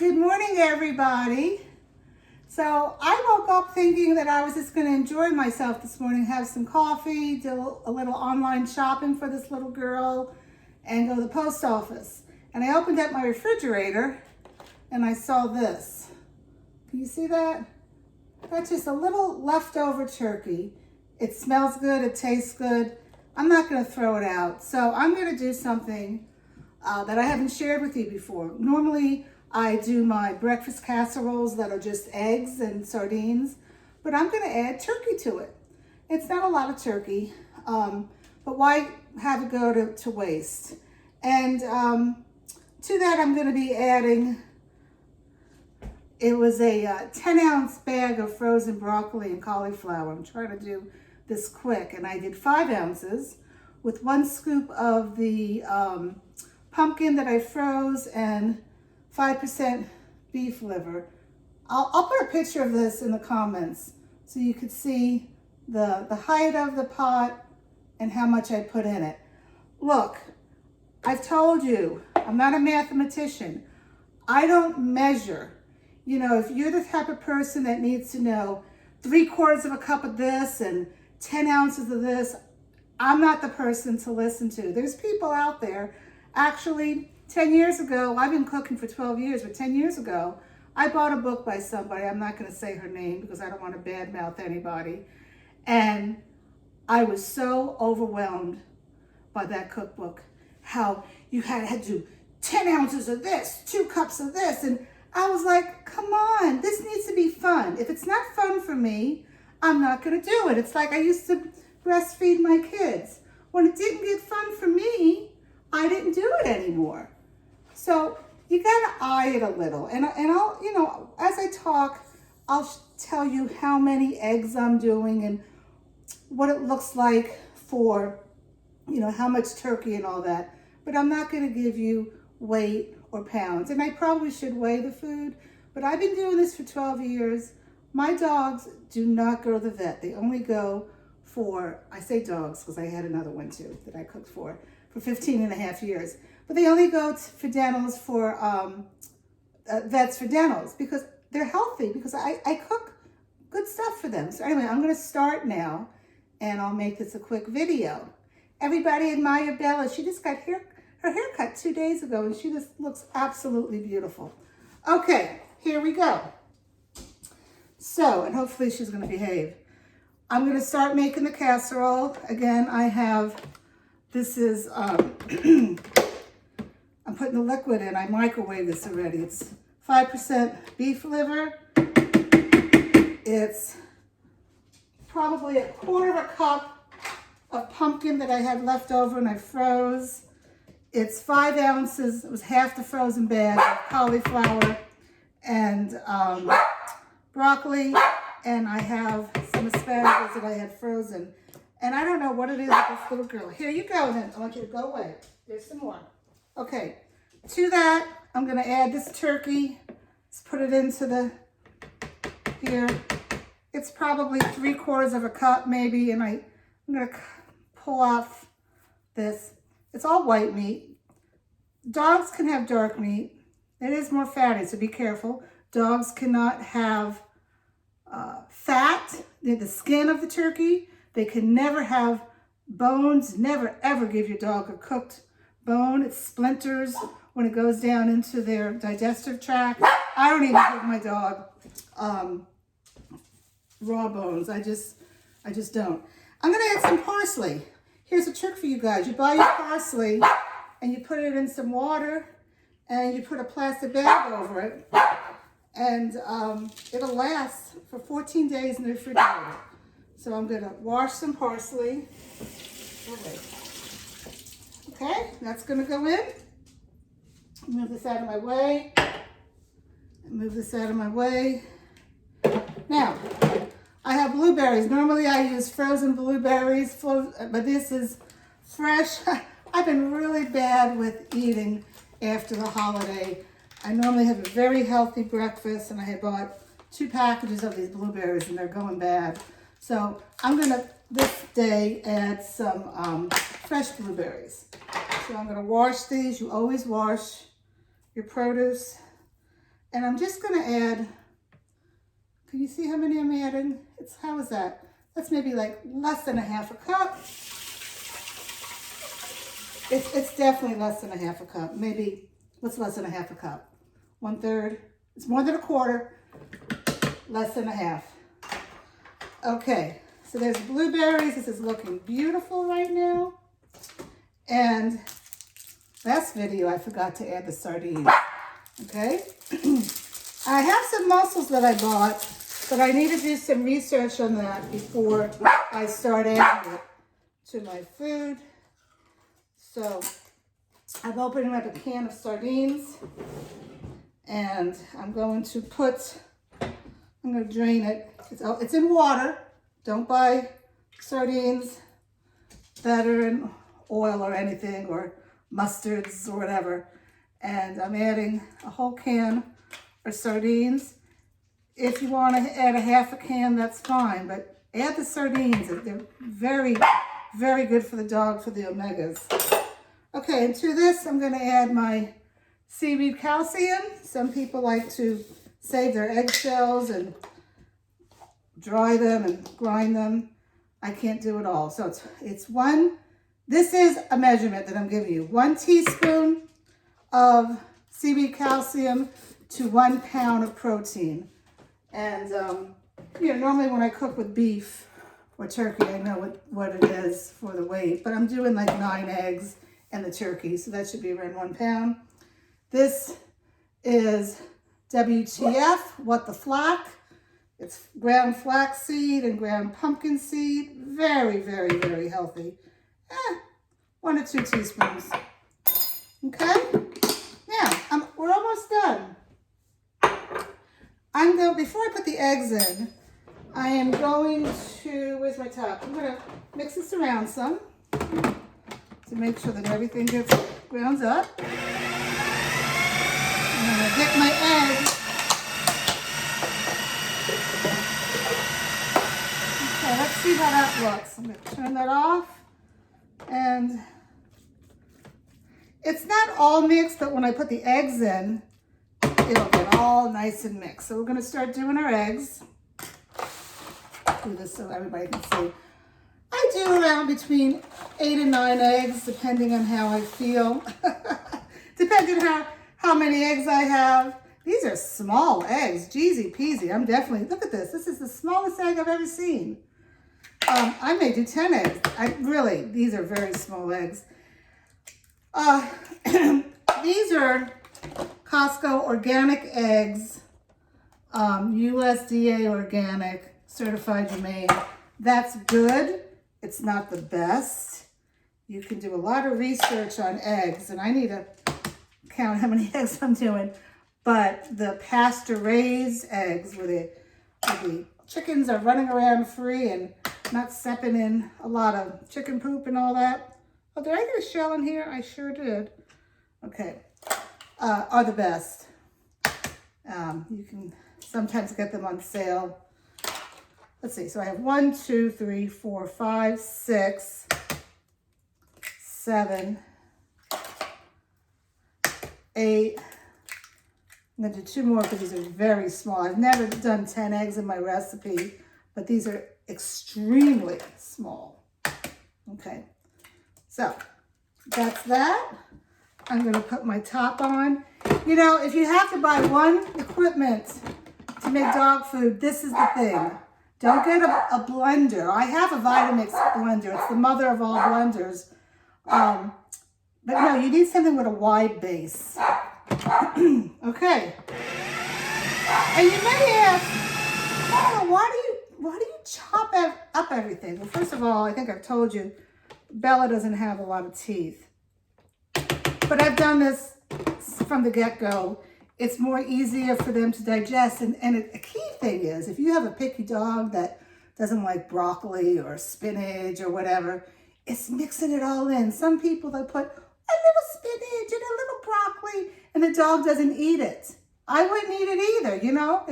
Good morning, everybody. So I woke up thinking that I was just going to enjoy myself this morning, have some coffee, do a little online shopping for this little girl, and go to the post office. And I opened up my refrigerator and I saw this. Can you see that? That's just a little leftover turkey. It smells good, it tastes good. I'm not going to throw it out. So I'm going to do something that I haven't shared with you before. Normally, I do my breakfast casseroles that are just eggs and sardines, but I'm going to add turkey to it. It's not a lot of turkey, but why have it go to waste? And to that, I'm going to be adding, it was a 10-ounce bag of frozen broccoli and cauliflower. I'm trying to do this quick, and I did 5 ounces with 1 scoop of the pumpkin that I froze and 5% beef liver. I'll put a picture of this in the comments so you could see the height of the pot and how much I put in it. Look, I've told you, I'm not a mathematician. I don't measure. You know, if you're the type of person that needs to know 3/4 of a cup of this and 10 ounces of this, I'm not the person to listen to. There's people out there. Actually, 10 years ago, I've been cooking for 12 years, but 10 years ago, I bought a book by somebody. I'm not going to say her name because I don't want to badmouth anybody. And I was so overwhelmed by that cookbook. How you had to do 10 ounces of this, 2 cups of this. And I was like, come on, this needs to be fun. If it's not fun for me, I'm not going to do it. It's like I used to breastfeed my kids. When it didn't get fun for me, I didn't do it anymore. So you gotta eye it a little, and I'll, you know, as I talk, I'll tell you how many eggs I'm doing and what it looks like for, you know, how much turkey and all that. But I'm not gonna give you weight or pounds, and I probably should weigh the food. But I've been doing this for 12 years. My dogs do not go to the vet. They only go for, I say dogs because I had another one too that I cooked for 15 and a half years. But they only go for dentals for, vets for dentals because they're healthy, because I cook good stuff for them. So anyway, I'm gonna start now and I'll make this a quick video. Everybody admire Bella. She just got her hair cut 2 days ago and she just looks absolutely beautiful. Okay, here we go. So, and hopefully she's gonna behave. I'm gonna start making the casserole. Again, I have, this is, I'm putting the liquid in. I microwave this already. It's 5% beef liver. It's probably 1/4 cup of pumpkin that I had left over and I froze. It's 5 ounces. It was half the frozen bag of cauliflower and broccoli. And I have some asparagus that I had frozen. And I don't know what it is with this little girl. Here you go then. I want you to go away. There's some more. Okay, to that, I'm gonna add this turkey. Let's put it into the, here. It's probably 3/4 of a cup maybe, and I'm gonna pull off this. It's all white meat. Dogs can have dark meat. It is more fatty, so be careful. Dogs cannot have fat, the skin of the turkey. They can never have bones. Never, ever give your dog a cooked bone. It splinters when it goes down into their digestive tract. I don't even give my dog raw bones. I just don't. I'm gonna add some parsley. Here's a trick for you guys. You buy your parsley and you put it in some water and you put a plastic bag over it, and it'll last for 14 days in the refrigerator. So I'm gonna wash some parsley. Okay, that's gonna go in. Move this out of my way. Move this out of my way. Now, I have blueberries. Normally I use frozen blueberries, but this is fresh. I've been really bad with eating after the holiday. I normally have a very healthy breakfast, and I had bought 2 packages of these blueberries and they're going bad. So I'm gonna, this day, add some fresh blueberries. So I'm gonna wash these. You always wash your produce. And I'm just going to add, can you see how many I'm adding? How is that? That's maybe like less than a half a cup. It's definitely less than a half a cup. Maybe, what's less than a half a cup? 1/3. It's more than a quarter. Less than a half. Okay, so there's blueberries. This is looking beautiful right now. And last video, I forgot to add the sardines. Okay. I have some mussels that I bought, but I need to do some research on that before I start adding it to my food. So I'm opening up a can of sardines, and I'm going to drain it. It's in water. Don't buy sardines that are in oil or anything, or mustards or whatever. And I'm adding a whole can of sardines. If you want to add a half a can, that's fine, but add the sardines. They're very, very good for the dog, for the omegas. Okay, and to this, I'm going to add my seaweed calcium. Some people like to save their eggshells and dry them and grind them. I can't do it all. So this is a measurement that I'm giving you. 1 teaspoon of seaweed calcium to 1 pound of protein. And, normally when I cook with beef or turkey, I know what it is for the weight, but I'm doing like 9 eggs and the turkey, so that should be around 1 pound. This is WTF, What the Flack. It's ground flaxseed and ground pumpkin seed. Very, very, very healthy. 1 or 2 teaspoons. Okay? Now, we're almost done. Before I put the eggs in, I am going to, where's my top? I'm going to mix this around some to make sure that everything gets ground up. I'm going to get my eggs. Okay, let's see how that looks. I'm going to turn that off. And it's not all mixed, but when I put the eggs in, it'll get all nice and mixed. So we're going to start doing our eggs. Do this so everybody can see. I do around between 8 and 9 eggs, depending on how I feel. Depending on how many eggs I have. These are small eggs, jeezy peasy. I'm definitely, look at this. This is the smallest egg I've ever seen. I may do 10 eggs. These are very small eggs. These are Costco organic eggs, USDA organic, certified humane. That's good. It's not the best. You can do a lot of research on eggs, and I need to count how many eggs I'm doing. But the pasture-raised eggs, where the chickens are running around free and not stepping in a lot of chicken poop and all that. Oh, did I get a shell in here? I sure did. Okay. Are the best. You can sometimes get them on sale. Let's see. So I have 1, 2, 3, 4, 5, 6, 7, 8. I'm going to do 2 more because these are very small. I've never done 10 eggs in my recipe, but these are extremely small. Okay. So that's that. I'm going to put my top on. You know, if you have to buy one equipment to make dog food, this is the thing. Don't get a blender. I have a Vitamix blender. It's the mother of all blenders. But no, you need something with a wide base. Okay. And you may ask, oh, why do you chop up everything? Well, first of all, I think I've told you, Bella doesn't have a lot of teeth. But I've done this from the get-go. It's more easier for them to digest. And a key thing is, if you have a picky dog that doesn't like broccoli or spinach or whatever, it's mixing it all in. Some people, they put a little spinach and a little broccoli, and the dog doesn't eat it. I wouldn't eat it either, you know.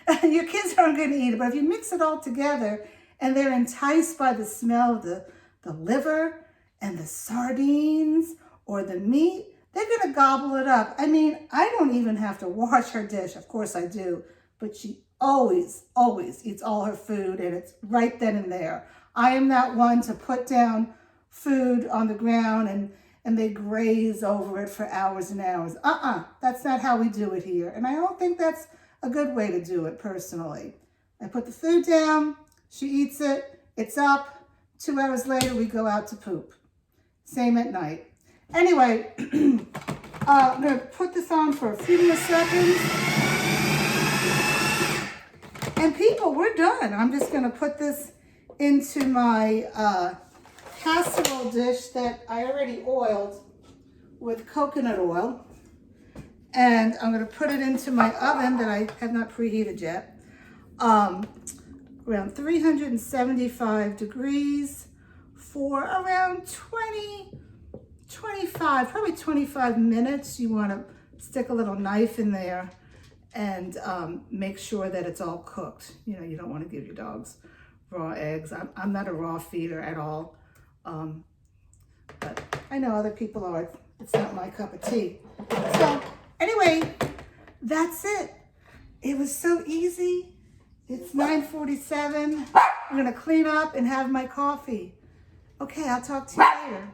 If your kids aren't going to eat it, but if you mix it all together and they're enticed by the smell of the liver and the sardines or the meat, they're going to gobble it up. I mean, I don't even have to wash her dish. Of course I do, but she always eats all her food, and it's right then and there. I am that one to put down food on the ground and they graze over it for hours and hours. That's not how we do it here. And I don't think that's a good way to do it personally. I put the food down, she eats it, it's up. 2 hours later, we go out to poop. Same at night. Anyway, I'm going to put this on for a few more seconds. And people, we're done. I'm just going to put this into my casserole dish that I already oiled with coconut oil. And I'm going to put it into my oven that I have not preheated yet. Around 375 degrees for around 25 minutes. You want to stick a little knife in there and make sure that it's all cooked. You know, you don't want to give your dogs raw eggs. I'm not a raw feeder at all. But I know other people are. It's not my cup of tea. So anyway, that's it. It was so easy. It's 9:47. I'm going to clean up and have my coffee. Okay, I'll talk to you later.